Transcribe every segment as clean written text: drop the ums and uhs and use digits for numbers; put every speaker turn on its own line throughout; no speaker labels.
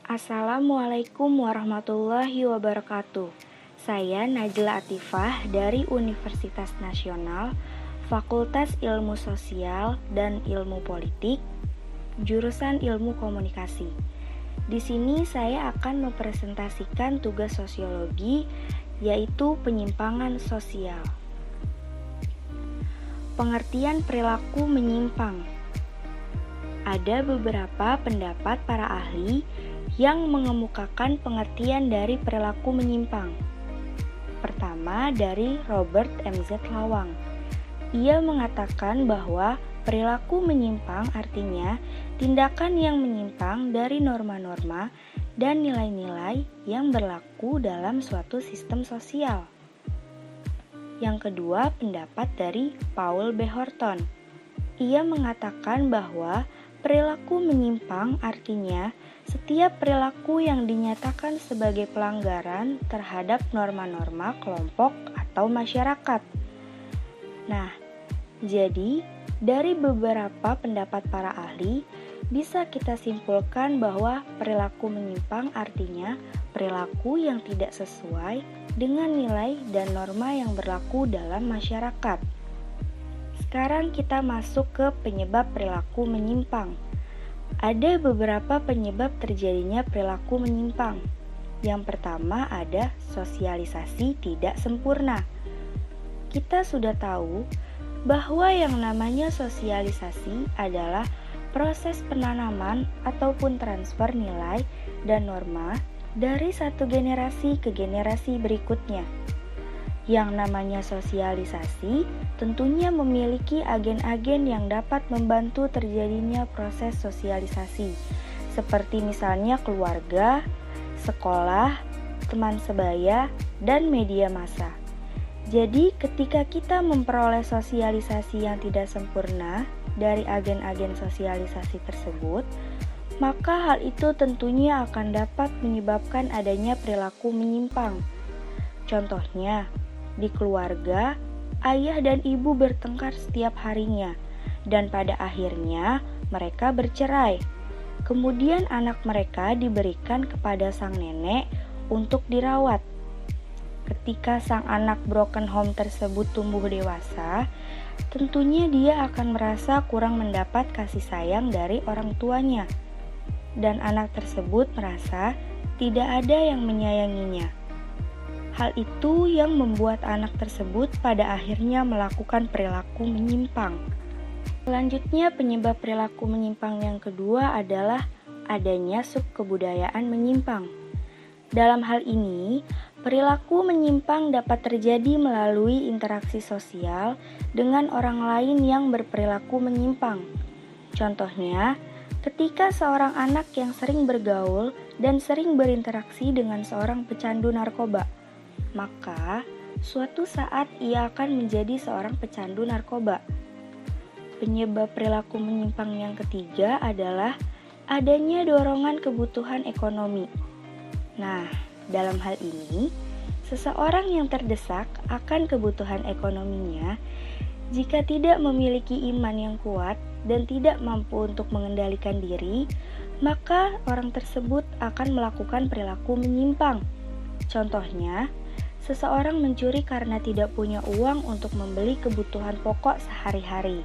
Assalamualaikum warahmatullahi wabarakatuh. Saya Najla Atifah dari Universitas Nasional, Fakultas Ilmu Sosial dan Ilmu Politik, jurusan Ilmu Komunikasi. Di sini saya akan mempresentasikan tugas sosiologi, yaitu penyimpangan sosial. Pengertian perilaku menyimpang. Ada beberapa pendapat para ahli yang mengemukakan pengertian dari perilaku menyimpang. Pertama, dari Robert M.Z. Lawang. Ia mengatakan bahwa perilaku menyimpang artinya tindakan yang menyimpang dari norma-norma dan nilai-nilai yang berlaku dalam suatu sistem sosial. Yang kedua, pendapat dari Paul B. Horton. Ia mengatakan bahwa perilaku menyimpang artinya setiap perilaku yang dinyatakan sebagai pelanggaran terhadap norma-norma kelompok atau masyarakat. Nah, jadi dari beberapa pendapat para ahli, bisa kita simpulkan bahwa perilaku menyimpang artinya perilaku yang tidak sesuai dengan nilai dan norma yang berlaku dalam masyarakat. Sekarang kita masuk ke penyebab perilaku menyimpang. Ada beberapa penyebab terjadinya perilaku menyimpang. Yang pertama ada sosialisasi tidak sempurna. Kita sudah tahu bahwa yang namanya sosialisasi adalah proses penanaman ataupun transfer nilai dan norma dari satu generasi ke generasi berikutnya. Yang namanya sosialisasi tentunya memiliki agen-agen yang dapat membantu terjadinya proses sosialisasi, seperti misalnya keluarga, sekolah, teman sebaya, dan media massa. Jadi, ketika kita memperoleh sosialisasi yang tidak sempurna dari agen-agen sosialisasi tersebut, maka hal itu tentunya akan dapat menyebabkan adanya perilaku menyimpang. Contohnya, di keluarga, ayah dan ibu bertengkar setiap harinya, dan pada akhirnya mereka bercerai. Kemudian anak mereka diberikan kepada sang nenek untuk dirawat. Ketika sang anak broken home tersebut tumbuh dewasa, tentunya dia akan merasa kurang mendapat kasih sayang dari orang tuanya, dan anak tersebut merasa tidak ada yang menyayanginya. Hal itu yang membuat anak tersebut pada akhirnya melakukan perilaku menyimpang. Selanjutnya, penyebab perilaku menyimpang yang kedua adalah adanya subkebudayaan menyimpang. Dalam hal ini, perilaku menyimpang dapat terjadi melalui interaksi sosial dengan orang lain yang berperilaku menyimpang. Contohnya, ketika seorang anak yang sering bergaul dan sering berinteraksi dengan seorang pecandu narkoba, maka suatu saat ia akan menjadi seorang pecandu narkoba. Penyebab perilaku menyimpang yang ketiga adalah adanya dorongan kebutuhan ekonomi. Nah, dalam hal ini, seseorang yang terdesak akan kebutuhan ekonominya jika tidak memiliki iman yang kuat dan tidak mampu untuk mengendalikan diri, maka orang tersebut akan melakukan perilaku menyimpang. Contohnya, seseorang mencuri karena tidak punya uang untuk membeli kebutuhan pokok sehari-hari.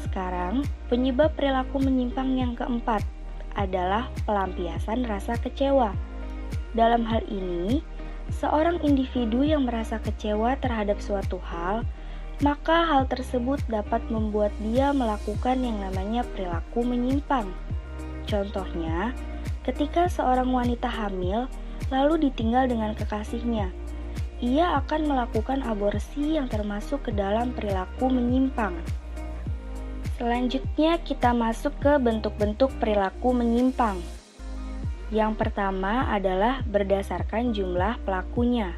Sekarang, penyebab perilaku menyimpang yang keempat adalah pelampiasan rasa kecewa. Dalam hal ini, seorang individu yang merasa kecewa terhadap suatu hal, maka hal tersebut dapat membuat dia melakukan yang namanya perilaku menyimpang. Contohnya, ketika seorang wanita hamil lalu ditinggal dengan kekasihnya, ia akan melakukan aborsi yang termasuk ke dalam perilaku menyimpang. Selanjutnya kita masuk ke bentuk-bentuk perilaku menyimpang. Yang pertama adalah berdasarkan jumlah pelakunya.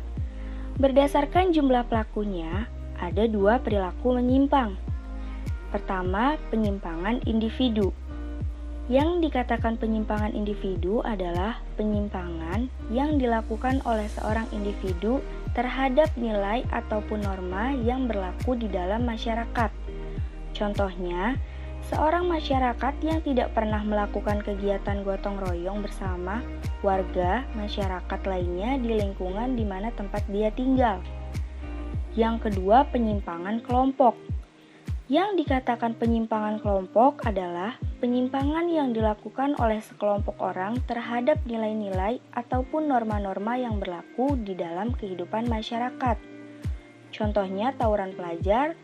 Berdasarkan jumlah pelakunya, ada dua perilaku menyimpang. Pertama, penyimpangan individu. Yang dikatakan penyimpangan individu adalah penyimpangan yang dilakukan oleh seorang individu terhadap nilai ataupun norma yang berlaku di dalam masyarakat. Contohnya, Seorang masyarakat yang tidak pernah melakukan kegiatan gotong royong bersama warga masyarakat lainnya di lingkungan di mana tempat dia tinggal. Yang kedua, penyimpangan kelompok. Yang dikatakan penyimpangan kelompok adalah penyimpangan yang dilakukan oleh sekelompok orang terhadap nilai-nilai ataupun norma-norma yang berlaku di dalam kehidupan masyarakat. Contohnya tawuran pelajar,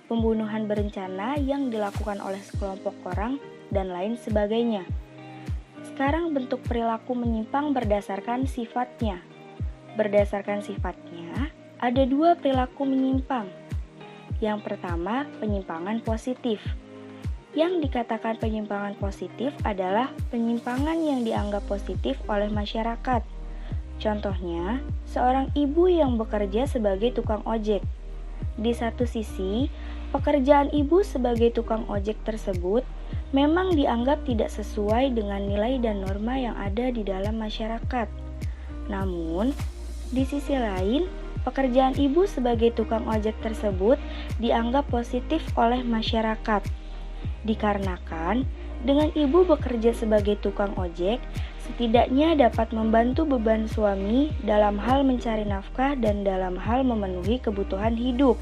pembunuhan berencana yang dilakukan oleh sekelompok orang, dan lain sebagainya. Sekarang bentuk perilaku menyimpang berdasarkan sifatnya. Berdasarkan sifatnya, ada dua perilaku menyimpang. Yang pertama, penyimpangan positif. Yang dikatakan penyimpangan positif adalah penyimpangan yang dianggap positif oleh masyarakat. Contohnya, seorang ibu yang bekerja sebagai tukang ojek. Di satu sisi, pekerjaan ibu sebagai tukang ojek tersebut memang dianggap tidak sesuai dengan nilai dan norma yang ada di dalam masyarakat. Namun, di sisi lain, pekerjaan ibu sebagai tukang ojek tersebut dianggap positif oleh masyarakat. Dikarenakan, dengan ibu bekerja sebagai tukang ojek, setidaknya dapat membantu beban suami dalam hal mencari nafkah dan dalam hal memenuhi kebutuhan hidup.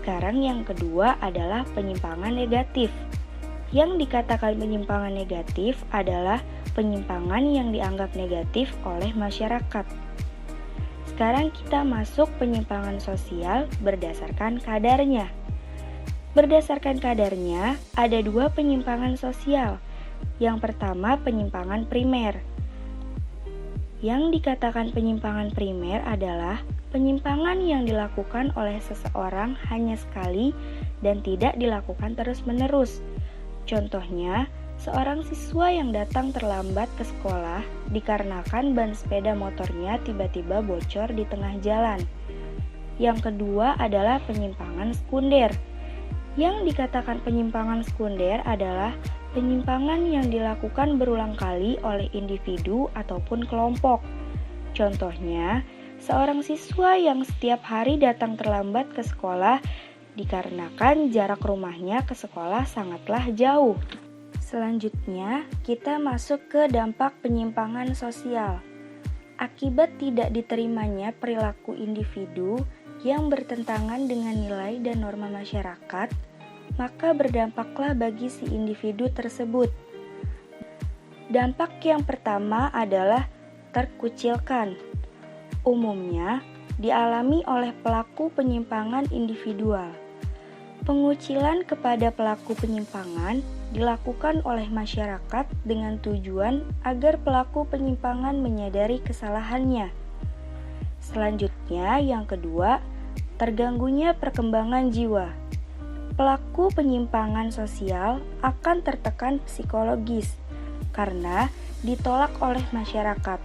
Sekarang yang kedua adalah penyimpangan negatif. Yang dikatakan penyimpangan negatif adalah penyimpangan yang dianggap negatif oleh masyarakat. Sekarang kita masuk penyimpangan sosial berdasarkan kadarnya. Berdasarkan kadarnya, ada dua penyimpangan sosial. Yang pertama, penyimpangan primer. Yang dikatakan penyimpangan primer adalah penyimpangan yang dilakukan oleh seseorang hanya sekali dan tidak dilakukan terus-menerus. Contohnya, seorang siswa yang datang terlambat ke sekolah dikarenakan ban sepeda motornya tiba-tiba bocor di tengah jalan. Yang kedua adalah penyimpangan sekunder. Yang dikatakan penyimpangan sekunder adalah penyimpangan yang dilakukan berulang kali oleh individu ataupun kelompok. Contohnya, seorang siswa yang setiap hari datang terlambat ke sekolah dikarenakan jarak rumahnya ke sekolah sangatlah jauh. Selanjutnya, kita masuk ke dampak penyimpangan sosial. Akibat tidak diterimanya perilaku individu yang bertentangan dengan nilai dan norma masyarakat, maka berdampaklah bagi si individu tersebut. Dampak yang pertama adalah terkucilkan. Umumnya dialami oleh pelaku penyimpangan individual. Pengucilan kepada pelaku penyimpangan dilakukan oleh masyarakat dengan tujuan agar pelaku penyimpangan menyadari kesalahannya. Selanjutnya, yang kedua, terganggunya perkembangan jiwa. Pelaku penyimpangan sosial akan tertekan psikologis karena ditolak oleh masyarakat.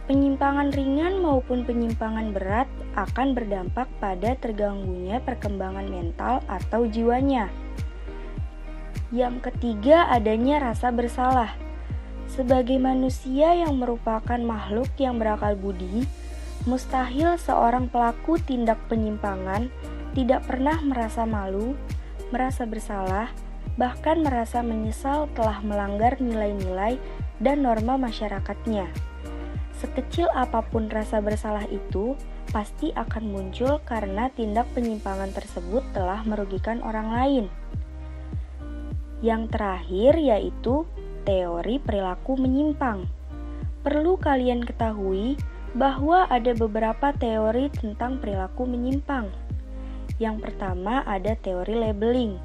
Penyimpangan ringan maupun penyimpangan berat akan berdampak pada terganggunya perkembangan mental atau jiwanya. Yang ketiga, adanya rasa bersalah. Sebagai manusia yang merupakan makhluk yang berakal budi, mustahil seorang pelaku tindak penyimpangan tidak pernah merasa malu, merasa bersalah, bahkan merasa menyesal telah melanggar nilai-nilai dan norma masyarakatnya. Sekecil apapun rasa bersalah itu, pasti akan muncul karena tindak penyimpangan tersebut telah merugikan orang lain. Yang terakhir yaitu teori perilaku menyimpang. Perlu kalian ketahui bahwa ada beberapa teori tentang perilaku menyimpang. Yang pertama ada teori labeling.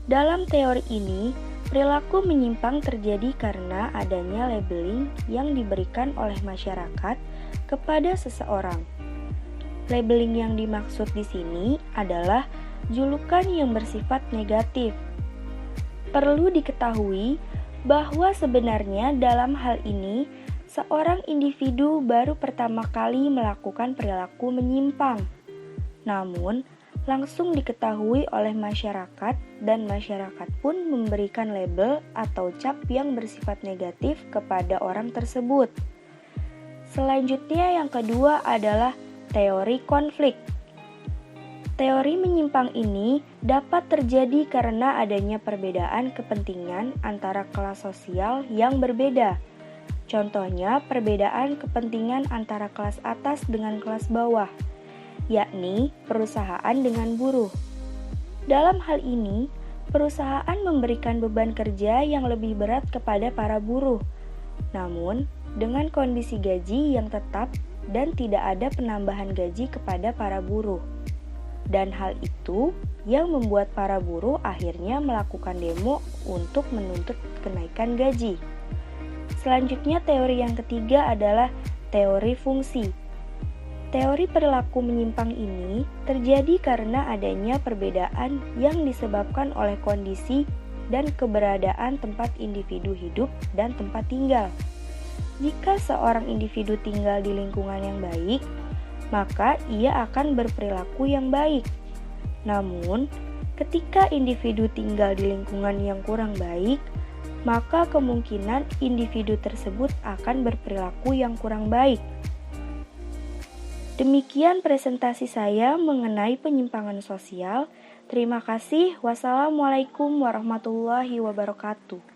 Dalam teori ini, perilaku menyimpang terjadi karena adanya labeling yang diberikan oleh masyarakat kepada seseorang. Labeling yang dimaksud di sini adalah julukan yang bersifat negatif. Perlu diketahui bahwa sebenarnya dalam hal ini seorang individu baru pertama kali melakukan perilaku menyimpang. Namun, langsung diketahui oleh masyarakat dan masyarakat pun memberikan label atau cap yang bersifat negatif kepada orang tersebut. Selanjutnya yang kedua adalah teori konflik. Teori menyimpang ini dapat terjadi karena adanya perbedaan kepentingan antara kelas sosial yang berbeda. Contohnya, perbedaan kepentingan antara kelas atas dengan kelas bawah, yakni perusahaan dengan buruh. Dalam hal ini, perusahaan memberikan beban kerja yang lebih berat kepada para buruh. Namun, dengan kondisi gaji yang tetap dan tidak ada penambahan gaji kepada para buruh. Dan hal itu yang membuat para buruh akhirnya melakukan demo untuk menuntut kenaikan gaji. Selanjutnya, teori yang ketiga adalah teori fungsi. Teori perilaku menyimpang ini terjadi karena adanya perbedaan yang disebabkan oleh kondisi dan keberadaan tempat individu hidup dan tempat tinggal. Jika seorang individu tinggal di lingkungan yang baik, maka ia akan berperilaku yang baik. Namun, ketika individu tinggal di lingkungan yang kurang baik, maka kemungkinan individu tersebut akan berperilaku yang kurang baik. Demikian presentasi saya mengenai penyimpangan sosial. Terima kasih. Wassalamualaikum warahmatullahi wabarakatuh.